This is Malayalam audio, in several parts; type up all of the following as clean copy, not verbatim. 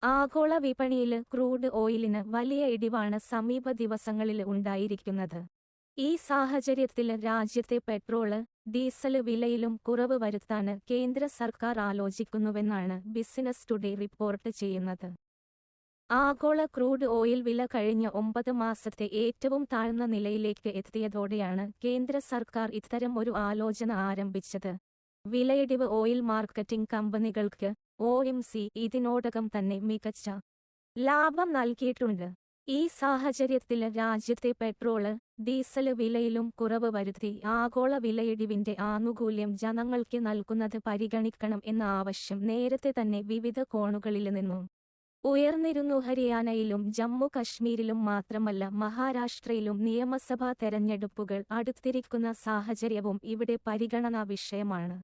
ആഗോള വിപണിയില് ക്രൂഡ് ഓയിലിന് വലിയ ഇടിവാണ് സമീപ ദിവസങ്ങളില് ഉണ്ടായിരിക്കുന്നത്. ഈ സാഹചര്യത്തില് രാജ്യത്തെ പെട്രോള്, ഡീസല് വിലയിലും കുറവ് വരുത്താന് കേന്ദ്ര സർക്കാർ ആലോചിക്കുന്നുവെന്നാണ് ബിസിനസ് ടുഡേ റിപ്പോർട്ട് ചെയ്യുന്നത്. ആഗോള ക്രൂഡ് ഓയിൽ വില കഴിഞ്ഞ 9 മാസത്തെ ഏറ്റവും താഴ്ന്ന നിലയിലേക്ക് എത്തിയതോടെയാണ് കേന്ദ്ര സർക്കാർ ഇത്തരം ഒരു ആലോചന ആരംഭിച്ചത്. വിലയിടിവ് ഓയിൽ മാർക്കറ്റിംഗ് കമ്പനികൾക്ക് OMC ഇതിനോടകം തന്നെ മികച്ച ലാഭം നൽകിയിട്ടുണ്ട്. ഈ സാഹചര്യത്തില് രാജ്യത്തെ പെട്രോള്, ഡീസല് വിലയിലും കുറവ് വരുത്തി ആഗോള വിലയിടിവിന്റെ ആനുകൂല്യം ജനങ്ങൾക്ക് നൽകുന്നത് പരിഗണിക്കണം എന്ന ആവശ്യം നേരത്തെ തന്നെ വിവിധ കോണുകളില് നിന്നും ഉയർന്നിരുന്നു. ഹരിയാനയിലും ജമ്മു കശ്മീരിലും മാത്രമല്ല മഹാരാഷ്ട്രയിലും നിയമസഭാ തെരഞ്ഞെടുപ്പുകൾ അടുത്തിരിക്കുന്ന സാഹചര്യവും ഇവിടെ പരിഗണനാ വിഷയമാണ്.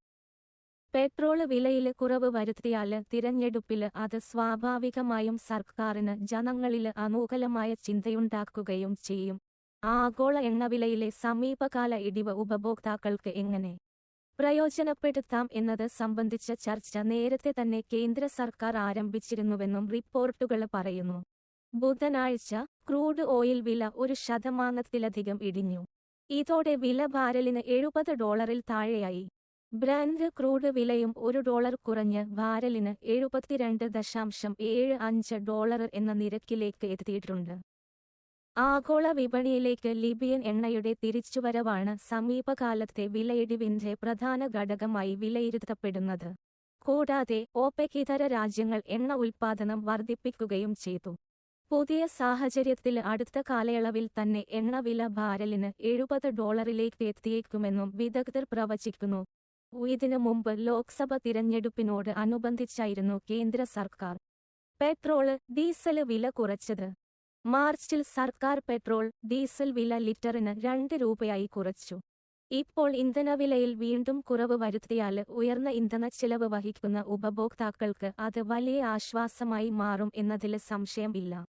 പെട്രോള് വിലയില് കുറവ് വരുത്തിയാല് തിരഞ്ഞെടുപ്പില് അത് സ്വാഭാവികമായും സർക്കാരിന് ജനങ്ങളില് അനുകൂലമായ ചിന്തയുണ്ടാക്കുകയും ചെയ്യും. ആഗോള എണ്ണവിലയിലെ സമീപകാല ഇടിവ് ഉപഭോക്താക്കൾക്ക് എങ്ങനെ പ്രയോജനപ്പെടുത്താം എന്നത് സംബന്ധിച്ച ചർച്ച നേരത്തെ തന്നെ കേന്ദ്ര സർക്കാർ ആരംഭിച്ചിരുന്നുവെന്നും റിപ്പോർട്ടുകള് പറയുന്നു. ബുധനാഴ്ച ക്രൂഡ് ഓയിൽ വില 1% ഇടിഞ്ഞു. ഇതോടെ വില ബാരലിന് $70 താഴെയായി. ബ്രന്റ് ക്രൂഡ് വിലയും $1 കുറഞ്ഞ് ബാരലിന് $72.75 എന്ന നിരക്കിലേക്ക് എത്തിയിട്ടുണ്ട്. ആഗോള വിപണിയിലേക്ക് ലിബിയൻ എണ്ണയുടെ തിരിച്ചുവരവാണ് സമീപകാലത്തെ വിലയിടിവിന്റെ പ്രധാന ഘടകമായി വിലയിരുത്തപ്പെടുന്നത്. കൂടാതെ OPEC ഇതര രാജ്യങ്ങൾ എണ്ണ ഉൽപ്പാദനം വർദ്ധിപ്പിക്കുകയും ചെയ്തു. പുതിയ സാഹചര്യത്തില് അടുത്ത കാലയളവിൽ തന്നെ എണ്ണവില ബാരലിന് $70 എത്തിയേക്കുമെന്നും വിദഗ്ധർ പ്രവചിക്കുന്നു. ഇതിനു മുമ്പ് ലോക്സഭ തിരഞ്ഞെടുപ്പിനോട് അനുബന്ധിച്ചായിരുന്നു കേന്ദ്ര സർക്കാർ പെട്രോള്, ഡീസല് വില കുറച്ചത്. മാർച്ചിൽ സർക്കാർ പെട്രോൾ, ഡീസൽ വില ലിറ്ററിന് ₹2 കുറച്ചു. ഇപ്പോൾ ഇന്ധനവിലയിൽ വീണ്ടും കുറവ് വരുത്തിയാല് ഉയർന്ന ഇന്ധനച്ചിലവ് വഹിക്കുന്ന ഉപഭോക്താക്കൾക്ക് അത് വലിയ ആശ്വാസമായി മാറും എന്നതില് സംശയം ഇല്ല.